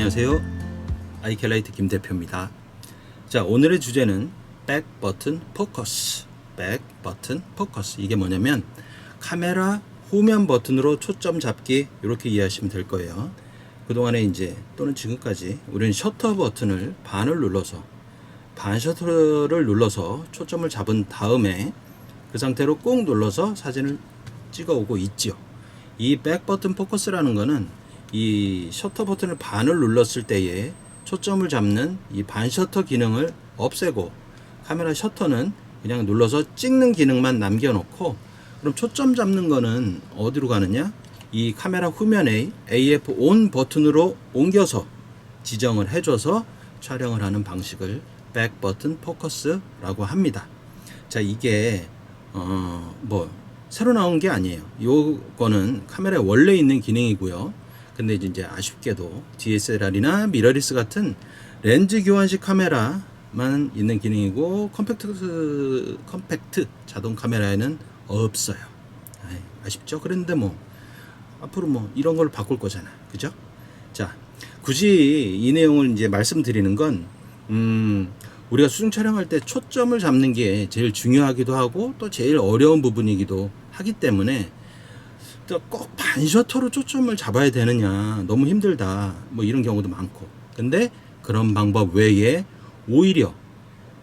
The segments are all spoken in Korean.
안녕하세요. 아이켈라이트 김 대표입니다. 자, 오늘의 주제는 백 버튼 포커스. 백 버튼 포커스. 이게 뭐냐면 카메라 후면 버튼으로 초점 잡기, 이렇게 이해하시면 될 거예요. 그동안에 이제 또는 지금까지 우리는 셔터 버튼을 반 셔터를 눌러서 초점을 잡은 다음에 그 상태로 꾹 눌러서 사진을 찍어 오고 있지요. 이 백 버튼 포커스라는 거는 이 셔터 버튼을 반을 눌렀을 때에 초점을 잡는 이 반 셔터 기능을 없애고 카메라 셔터는 그냥 눌러서 찍는 기능만 남겨놓고, 그럼 초점 잡는 거는 어디로 가느냐? 이 카메라 후면에 AF ON 버튼으로 옮겨서 지정을 해줘서 촬영을 하는 방식을 백 버튼 포커스라고 합니다. 자, 이게 새로 나온 게 아니에요. 요거는 카메라에 원래 있는 기능이고요. 근데 이제 아쉽게도 DSLR이나 미러리스 같은 렌즈 교환식 카메라만 있는 기능이고 컴팩트 자동 카메라에는 없어요. 아쉽죠? 그런데 앞으로 이런 걸 바꿀 거잖아. 그죠? 자, 굳이 이 내용을 이제 말씀드리는 건 우리가 수중 촬영할 때 초점을 잡는 게 제일 중요하기도 하고 또 제일 어려운 부분이기도 하기 때문에 꼭 반셔터로 초점을 잡아야 되느냐, 너무 힘들다, 이런 경우도 많고. 근데 그런 방법 외에 오히려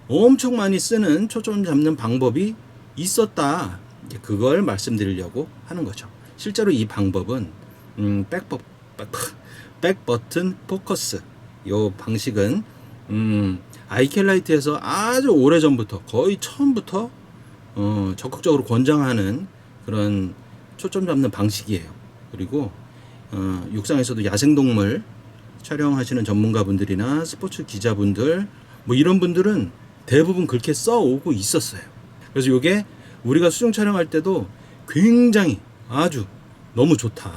엄청 많이 쓰는 초점 잡는 방법이 있었다, 그걸 말씀드리려고 하는 거죠. 실제로 이 방법은 백 버튼 포커스, 이 방식은 아이켈라이트에서 아주 오래전부터, 거의 처음부터 적극적으로 권장하는 그런 초점 잡는 방식이에요. 그리고 육상에서도 야생동물 촬영하시는 전문가분들이나 스포츠 기자분들 이런 분들은 대부분 그렇게 써오고 있었어요. 그래서 이게 우리가 수중 촬영할 때도 굉장히 아주 너무 좋다.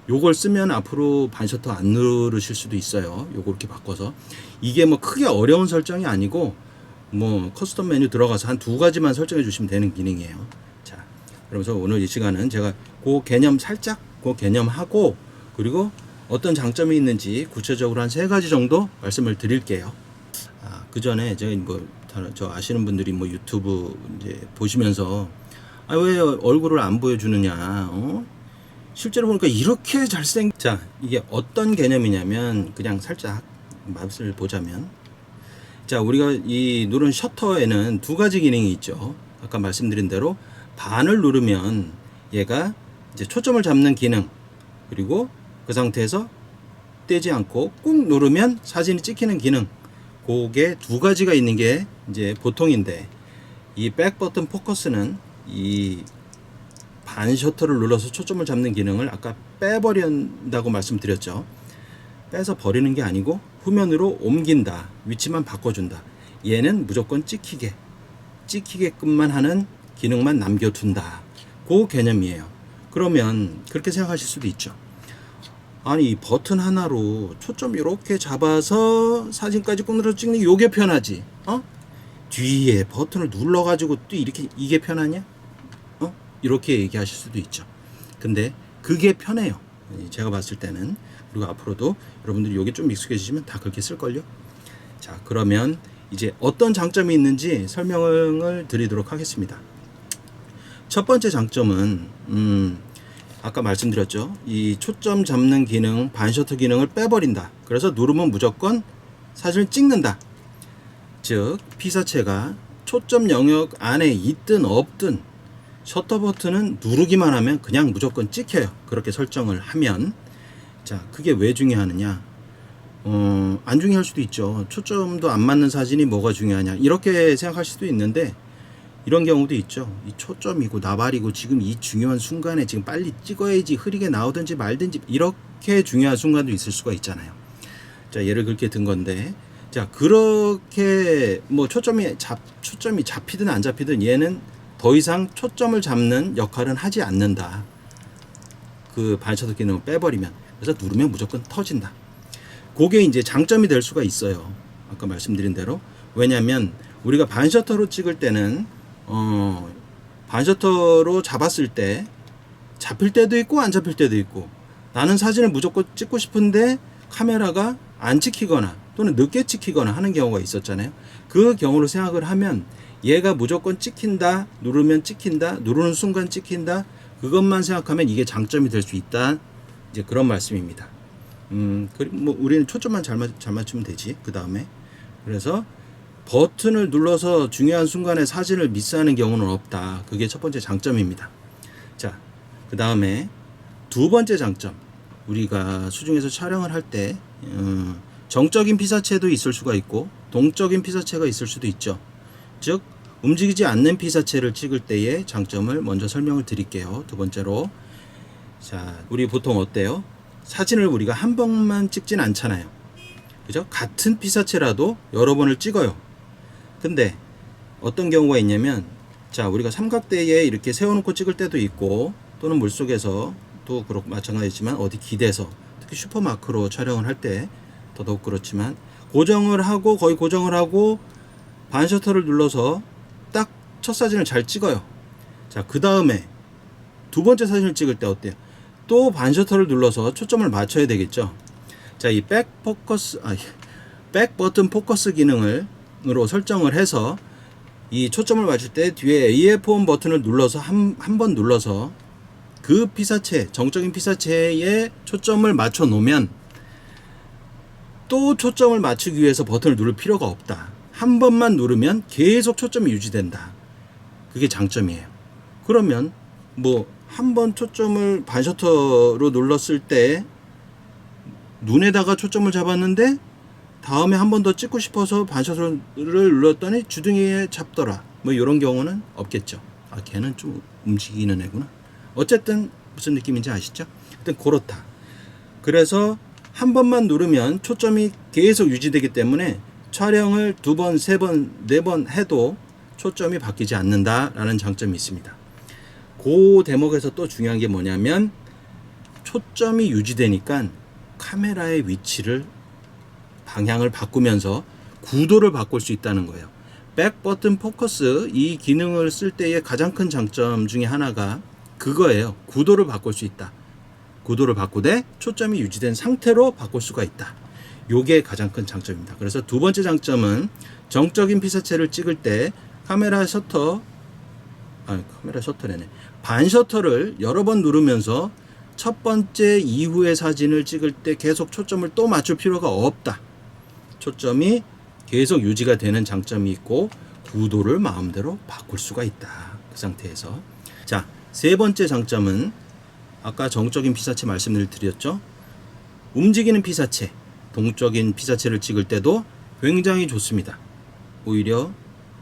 요걸 쓰면 앞으로 반셔터 안 누르실 수도 있어요. 요거 이렇게 바꿔서. 이게 크게 어려운 설정이 아니고 커스텀 메뉴 들어가서 한 두 가지만 설정해 주시면 되는 기능이에요. 자, 그러면서 오늘 이 시간은 제가 그 개념 살짝 개념하고, 그리고 어떤 장점이 있는지 구체적으로 한 3가지 정도 말씀을 드릴게요. 그 전에 제가 저 아시는 분들이 유튜브 이제 보시면서 왜 얼굴을 안 보여주느냐, 실제로 보니까 이렇게 자, 이게 어떤 개념이냐면, 그냥 살짝 맛을 보자면, 자, 우리가 이 누른 셔터에는 2가지 기능이 있죠. 아까 말씀드린 대로 반을 누르면 얘가 이제 초점을 잡는 기능, 그리고 그 상태에서 떼지 않고 꾹 누르면 사진이 찍히는 기능, 그게 2가지가 있는 게 이제 보통인데, 이 백 버튼 포커스는 이 반 셔터를 눌러서 초점을 잡는 기능을 아까 빼버린다고 말씀드렸죠. 빼서 버리는 게 아니고 후면으로 옮긴다, 위치만 바꿔준다. 얘는 무조건 찍히게끔만 하는 기능만 남겨둔다, 그 개념이에요. 그러면 그렇게 생각하실 수도 있죠. 아니, 버튼 하나로 초점 이렇게 잡아서 사진까지 꾹 눌러서 찍는 게 요게 편하지, 뒤에 버튼을 눌러가지고 또 이게 편하냐? 이렇게 얘기하실 수도 있죠. 근데 그게 편해요, 제가 봤을 때는. 그리고 앞으로도 여러분들이 요게 좀 익숙해지시면 다 그렇게 쓸걸요. 자, 그러면 이제 어떤 장점이 있는지 설명을 드리도록 하겠습니다. 첫 번째 장점은 아까 말씀드렸죠. 이 초점 잡는 기능, 반셔터 기능을 빼버린다. 그래서 누르면 무조건 사진을 찍는다. 즉, 피사체가 초점 영역 안에 있든 없든 셔터 버튼은 누르기만 하면 그냥 무조건 찍혀요. 그렇게 설정을 하면. 자, 그게 왜 중요하느냐? 안 중요할 수도 있죠. 초점도 안 맞는 사진이 뭐가 중요하냐, 이렇게 생각할 수도 있는데, 이런 경우도 있죠. 이 초점이고 나발이고 지금 이 중요한 순간에 지금 빨리 찍어야지, 흐리게 나오든지 말든지, 이렇게 중요한 순간도 있을 수가 있잖아요. 자, 예를 그렇게 든 건데, 자, 그렇게 초점이 잡히든 안 잡히든 얘는 더 이상 초점을 잡는 역할은 하지 않는다. 그 반셔터 기능을 빼버리면. 그래서 누르면 무조건 터진다. 그게 이제 장점이 될 수가 있어요. 아까 말씀드린 대로. 왜냐면 우리가 반셔터로 찍을 때는 반셔터로 잡았을 때 잡힐 때도 있고 안 잡힐 때도 있고, 나는 사진을 무조건 찍고 싶은데 카메라가 안 찍히거나 또는 늦게 찍히거나 하는 경우가 있었잖아요. 그 경우를 생각을 하면 얘가 무조건 찍힌다, 누르면 찍힌다, 누르는 순간 찍힌다, 그것만 생각하면 이게 장점이 될 수 있다. 이제 그런 말씀입니다. 그리고 뭐 우리는 초점만 잘 맞추면 되지. 그 다음에 그래서 버튼을 눌러서 중요한 순간에 사진을 미스하는 경우는 없다. 그게 첫 번째 장점입니다. 자, 그 다음에 두 번째 장점. 우리가 수중에서 촬영을 할 때 정적인 피사체도 있을 수가 있고 동적인 피사체가 있을 수도 있죠. 즉 움직이지 않는 피사체를 찍을 때의 장점을 먼저 설명을 드릴게요. 두 번째로, 자, 우리 보통 어때요? 사진을 우리가 한 번만 찍진 않잖아요. 그죠? 같은 피사체라도 여러 번을 찍어요. 근데 어떤 경우가 있냐면, 자, 우리가 삼각대에 이렇게 세워놓고 찍을 때도 있고 또는 물속에서 또 그렇고 마찬가지지만 어디 기대서 특히 슈퍼마크로 촬영을 할 때 더더욱 그렇지만 고정을 하고 거의 고정을 하고 반셔터를 눌러서 딱 첫 사진을 잘 찍어요. 자, 그 다음에 두 번째 사진을 찍을 때 어때요? 또 반셔터를 눌러서 초점을 맞춰야 되겠죠. 자, 이 백 버튼 포커스 기능으로 설정을 해서 이 초점을 맞출 때 뒤에 AF1 버튼을 눌러서 한 번 눌러서 그 피사체, 정적인 피사체에 초점을 맞춰 놓으면 또 초점을 맞추기 위해서 버튼을 누를 필요가 없다. 한 번만 누르면 계속 초점이 유지된다. 그게 장점이에요. 그러면 뭐 한 번 초점을 반셔터로 눌렀을 때 눈에다가 초점을 잡았는데 다음에 한 번 더 찍고 싶어서 반셔터를 눌렀더니 주둥이에 잡더라. 뭐 이런 경우는 없겠죠. 아, 걔는 좀 움직이는 애구나. 어쨌든 무슨 느낌인지 아시죠? 일단 그렇다. 그래서 한 번만 누르면 초점이 계속 유지되기 때문에 촬영을 두 번, 세 번, 네 번 해도 초점이 바뀌지 않는다라는 장점이 있습니다. 그 대목에서 또 중요한 게 뭐냐면 초점이 유지되니까 카메라의 위치를 방향을 바꾸면서 구도를 바꿀 수 있다는 거예요. 백 버튼 포커스 이 기능을 쓸 때의 가장 큰 장점 중에 하나가 그거예요. 구도를 바꿀 수 있다. 구도를 바꾸되 초점이 유지된 상태로 바꿀 수가 있다. 요게 가장 큰 장점입니다. 그래서 두 번째 장점은 정적인 피사체를 찍을 때 카메라 셔터래네. 반셔터를 여러 번 누르면서 첫 번째 이후의 사진을 찍을 때 계속 초점을 또 맞출 필요가 없다. 초점이 계속 유지가 되는 장점이 있고 구도를 마음대로 바꿀 수가 있다. 그 상태에서. 자, 세 번째 장점은 아까 정적인 피사체 말씀을 드렸죠. 움직이는 피사체, 동적인 피사체를 찍을 때도 굉장히 좋습니다. 오히려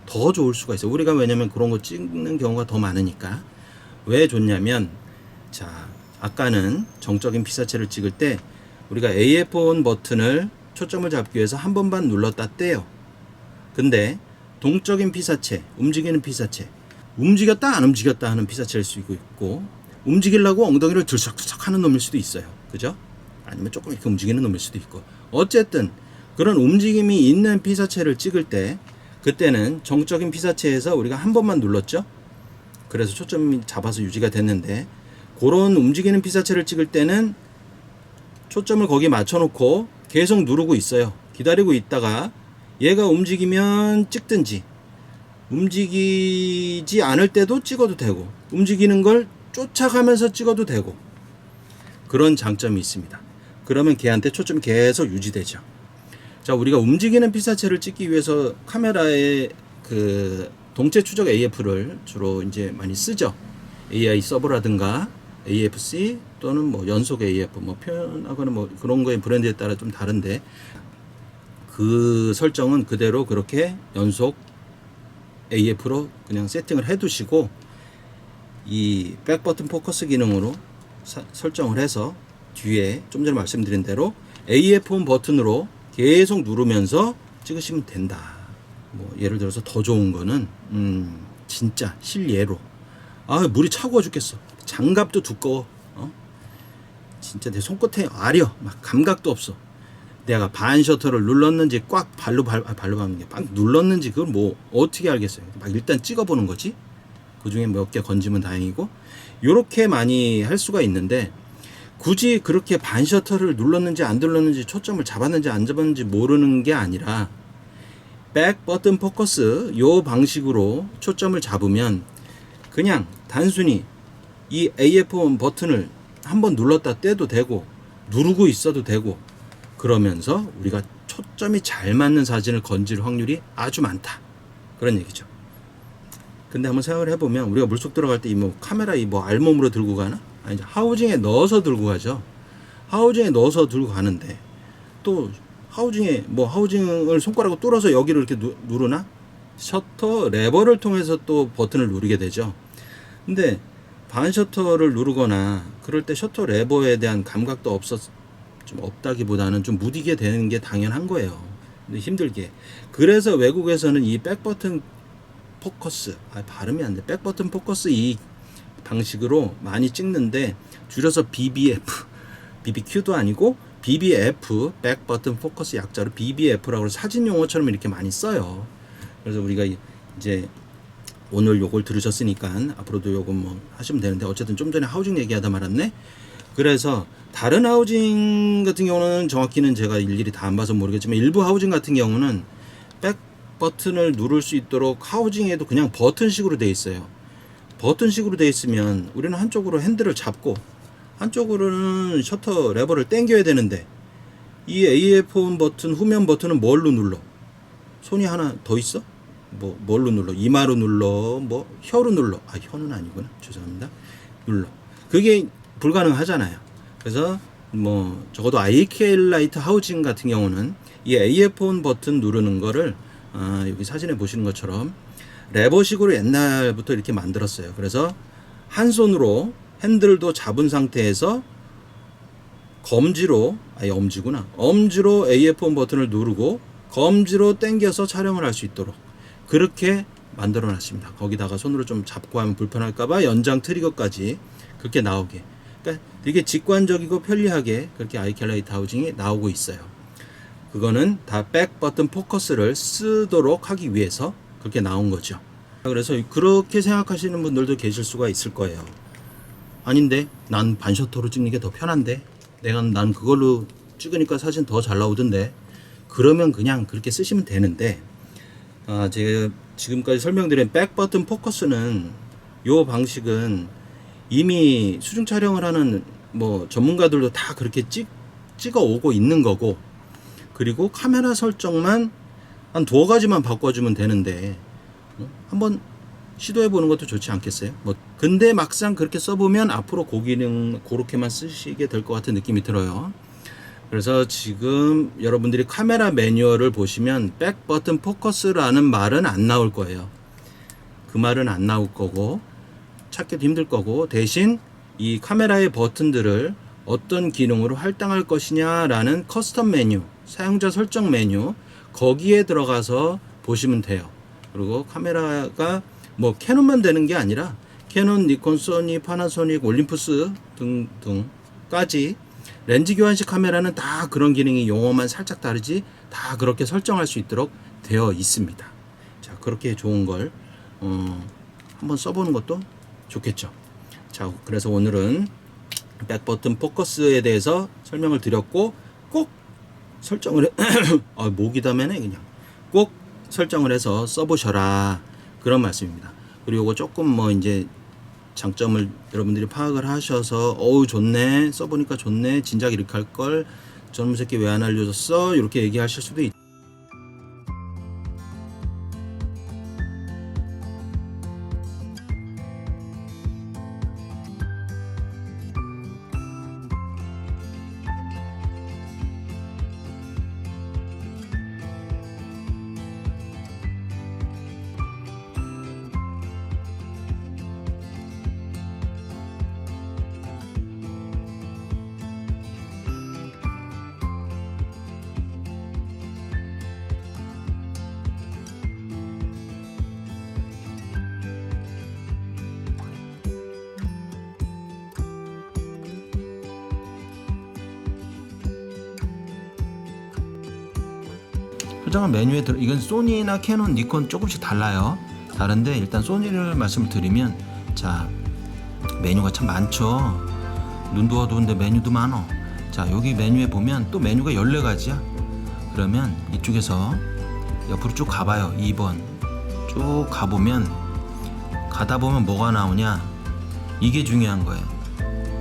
더 좋을 수가 있어요. 우리가 왜냐면 그런 거 찍는 경우가 더 많으니까. 왜 좋냐면, 자, 아까는 정적인 피사체를 찍을 때 우리가 AF1 버튼을 초점을 잡기 위해서 한 번만 눌렀다 떼요. 근데 동적인 피사체, 움직이는 피사체, 움직였다 안 움직였다 하는 피사체일 수도 있고 움직이려고 엉덩이를 들썩들썩 하는 놈일 수도 있어요. 그죠? 아니면 조금 이렇게 움직이는 놈일 수도 있고 어쨌든 그런 움직임이 있는 피사체를 찍을 때 그때는 정적인 피사체에서 우리가 한 번만 눌렀죠. 그래서 초점이 잡아서 유지가 됐는데 그런 움직이는 피사체를 찍을 때는 초점을 거기에 맞춰놓고 계속 누르고 있어요. 기다리고 있다가 얘가 움직이면 찍든지 움직이지 않을 때도 찍어도 되고 움직이는 걸 쫓아가면서 찍어도 되고 그런 장점이 있습니다. 그러면 걔한테 초점이 계속 유지되죠. 자, 우리가 움직이는 피사체를 찍기 위해서 카메라에 그 동체 추적 AF를 주로 이제 많이 쓰죠. AI 서버라든가 AFC 또는 뭐 연속 AF 뭐 표현하거나 뭐 그런 거의 브랜드에 따라 좀 다른데 그 설정은 그대로 그렇게 연속 AF로 그냥 세팅을 해 두시고 이 백버튼 포커스 기능으로 설정을 해서 뒤에 좀 전에 말씀드린 대로 AF1 버튼으로 계속 누르면서 찍으시면 된다. 뭐 예를 들어서 더 좋은 거는 진짜 실예로 물이 차가워 죽겠어. 장갑도 두꺼워. 진짜 내 손끝에 아려. 막 감각도 없어. 내가 반 셔터를 눌렀는지 꽉 발로 밟는 게 막 눌렀는지 그걸 뭐 어떻게 알겠어요. 막 일단 찍어보는 거지. 그 중에 몇 개 건지면 다행이고 요렇게 많이 할 수가 있는데 굳이 그렇게 반셔터를 눌렀는지 안 눌렀는지 초점을 잡았는지 안 잡았는지 모르는 게 아니라 백 버튼 포커스 요 방식으로 초점을 잡으면 그냥 단순히 이 AF1 버튼을 한번 눌렀다 떼도 되고 누르고 있어도 되고 그러면서 우리가 초점이 잘 맞는 사진을 건질 확률이 아주 많다 그런 얘기죠. 근데 한번 생각을 해보면 우리가 물속 들어갈 때 이 뭐 카메라 이 뭐 알몸으로 들고 가나? 아니 하우징에 넣어서 들고 가죠. 하우징에 넣어서 들고 가는데 또 하우징에 뭐 하우징을 손가락으로 뚫어서 여기를 이렇게 누르나? 셔터 레버를 통해서 또 버튼을 누르게 되죠. 근데 반셔터를 누르거나 그럴 때 셔터 레버에 대한 감각도 좀 없다기보다는 좀 무디게 되는 게 당연한 거예요. 근데 힘들게. 그래서 외국에서는 이 백버튼 포커스, 발음이 안 돼. 백버튼 포커스 이 방식으로 많이 찍는데 줄여서 BBF, BBQ도 아니고 BBF, 백버튼 포커스 약자로 BBF라고 사진 용어처럼 이렇게 많이 써요. 그래서 우리가 이제 오늘 요걸 들으셨으니까 앞으로도 요거 뭐 하시면 되는데 어쨌든 좀 전에 하우징 얘기하다 말았네. 그래서 다른 하우징 같은 경우는 정확히는 제가 일일이 다 안 봐서 모르겠지만 일부 하우징 같은 경우는 백 버튼을 누를 수 있도록 하우징에도 그냥 버튼식으로 되어 있어요. 버튼식으로 되어 있으면 우리는 한쪽으로 핸들을 잡고 한쪽으로는 셔터 레버를 당겨야 되는데 이 AF1 버튼 후면 버튼은 뭘로 눌러? 손이 하나 더 있어? 뭘로 눌러? 이마로 눌러? 뭐 혀로 눌러? 혀는 아니구나. 죄송합니다. 눌러. 그게 불가능하잖아요. 그래서 뭐 적어도 IK라이트 하우징 같은 경우는 이 AF1 버튼 누르는 거를 여기 사진에 보시는 것처럼 레버식으로 옛날부터 이렇게 만들었어요. 그래서 한 손으로 핸들도 잡은 상태에서 엄지로 AF1 버튼을 누르고 검지로 당겨서 촬영을 할 수 있도록 그렇게 만들어 놨습니다. 거기다가 손으로 좀 잡고 하면 불편할까봐 연장 트리거까지 그렇게 나오게. 그러니까 되게 직관적이고 편리하게 그렇게 IK라이트 하우징이 나오고 있어요. 그거는 다 백 버튼 포커스를 쓰도록 하기 위해서 그렇게 나온 거죠. 그래서 그렇게 생각하시는 분들도 계실 수가 있을 거예요. 아닌데 난 반셔터로 찍는 게 더 편한데 난 그걸로 찍으니까 사진 더 잘 나오던데 그러면 그냥 그렇게 쓰시면 되는데 제가 지금까지 설명드린 백 버튼 포커스는 요 방식은 이미 수중 촬영을 하는 뭐 전문가들도 다 그렇게 찍어 오고 있는 거고 그리고 카메라 설정만 한 두어 가지만 바꿔주면 되는데 한번 시도해 보는 것도 좋지 않겠어요? 근데 막상 그렇게 써보면 앞으로 고기능 그렇게만 쓰시게 될 것 같은 느낌이 들어요. 그래서 지금 여러분들이 카메라 매뉴얼을 보시면 백 버튼 포커스라는 말은 안 나올 거예요. 그 말은 안 나올 거고 찾기도 힘들 거고 대신 이 카메라의 버튼들을 어떤 기능으로 할당할 것이냐라는 커스텀 메뉴, 사용자 설정 메뉴 거기에 들어가서 보시면 돼요. 그리고 카메라가 뭐 캐논만 되는 게 아니라 캐논, 니콘, 소니, 파나소닉, 올림푸스 등등까지 렌즈 교환식 카메라는 다 그런 기능이 용어만 살짝 다르지 다 그렇게 설정할 수 있도록 되어 있습니다. 자, 그렇게 좋은 걸 한번 써보는 것도 좋겠죠. 자, 그래서 오늘은 백 버튼 포커스에 대해서 설명을 드렸고 꼭 설정을 목이 다매네 그냥 꼭 설정을 해서 써보셔라 그런 말씀입니다. 그리고 이거 조금 뭐 이제 장점을 여러분들이 파악을 하셔서 어우 좋네 써보니까 좋네 진작 이렇게 할걸 저놈 새끼 왜 안 알려줬어 이렇게 얘기하실 수도 있죠. 설정한 메뉴에 이건 소니나 캐논, 니콘 조금씩 달라요. 다른데 일단 소니를 말씀을 드리면 자 메뉴가 참 많죠. 눈도 어두운데 메뉴도 많어. 자, 여기 메뉴에 보면 또 메뉴가 14가지야. 그러면 이쪽에서 옆으로 쭉 가봐요. 2번 쭉 가보면, 가다 보면 뭐가 나오냐, 이게 중요한 거예요.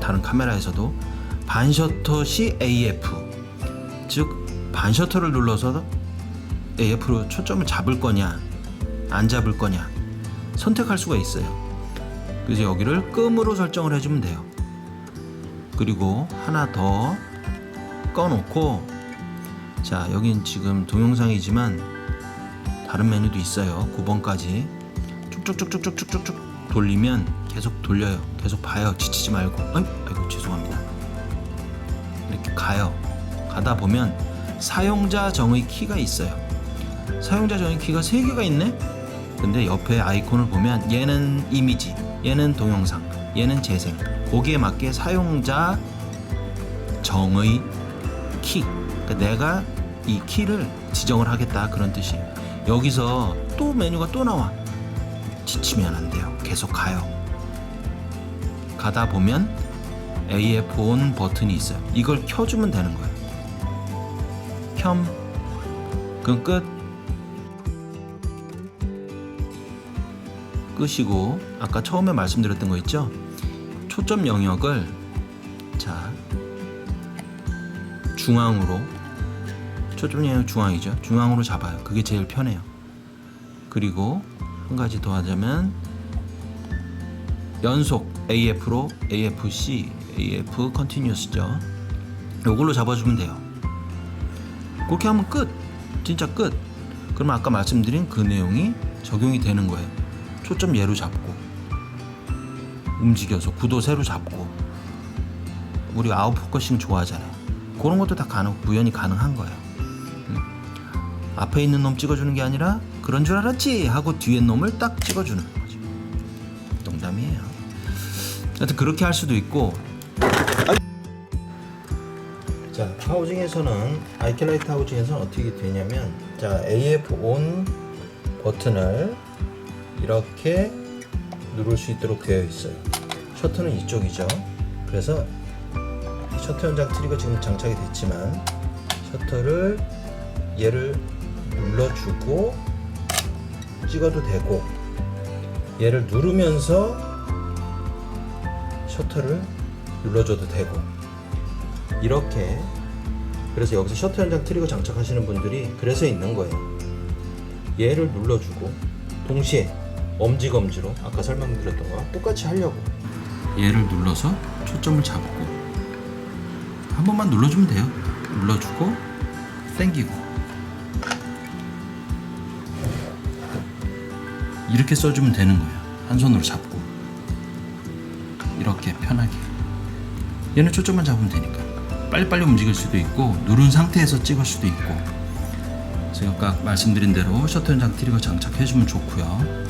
다른 카메라에서도 반셔터 시 AF, 즉 반셔터를 눌러서 AF로 초점을 잡을 거냐 안 잡을 거냐 선택할 수가 있어요. 그래서 여기를 끔으로 설정을 해주면 돼요. 그리고 하나 더 꺼놓고, 자, 여긴 지금 동영상이지만 다른 메뉴도 있어요. 9번까지 쭉쭉쭉쭉쭉쭉쭉 돌리면 계속 돌려요. 계속 봐요. 지치지 말고. 아이고 죄송합니다. 이렇게 가요. 가다 보면 사용자 정의 키가 있어요. 사용자 정의 키가 3개가 있네. 근데 옆에 아이콘을 보면 얘는 이미지, 얘는 동영상, 얘는 재생, 거기에 맞게 사용자 정의 키, 그러니까 내가 이 키를 지정을 하겠다, 그런 뜻이에요. 여기서 또 메뉴가 또 나와. 지치면 안 돼요. 계속 가요. 가다 보면 AF ON 버튼이 있어요. 이걸 켜주면 되는 거예요. 그럼 끝. 끄시고, 아까 처음에 말씀드렸던 거 있죠? 초점 영역을, 자, 중앙으로, 초점 영역 중앙이죠. 중앙으로 잡아요. 그게 제일 편해요. 그리고 한 가지 더 하자면 연속 AF로 AFC, AF 컨티뉴어스죠. 이걸로 잡아주면 돼요. 그렇게 하면 끝. 진짜 끝. 그러면 아까 말씀드린 그 내용이 적용이 되는 거예요. 초점 얘로 잡고 움직여서 구도 세로 잡고, 우리 아웃포커싱 좋아하잖아요. 그런 것도 다 구현이 가능한 거예요. 앞에 있는 놈 찍어주는 게 아니라 그런 줄 알았지 하고 뒤에 놈을 딱 찍어주는 거죠. 농담이에요. 하여튼 그렇게 할 수도 있고. 자, 하우징에서는, 아이캐라이트 하우징에서는 어떻게 되냐면, 자, AF ON 버튼을 이렇게 누를 수 있도록 되어 있어요. 셔터는 이쪽이죠. 그래서 셔터 연장 트리거 지금 장착이 됐지만, 셔터를 얘를 눌러주고 찍어도 되고, 얘를 누르면서 셔터를 눌러줘도 되고, 이렇게. 그래서 여기서 셔터 연장 트리거 장착하시는 분들이 그래서 있는 거예요. 얘를 눌러주고 동시에 엄지검지로 아까 설명드렸던 거랑 똑같이 하려고 얘를 눌러서 초점을 잡고 한 번만 눌러주면 돼요. 눌러주고 당기고, 이렇게 써주면 되는 거예요. 한 손으로 잡고 이렇게 편하게. 얘는 초점만 잡으면 되니까 빨리빨리 움직일 수도 있고, 누른 상태에서 찍을 수도 있고. 제가 아까 말씀드린 대로 셔터 연장 트리거 장착해주면 좋고요.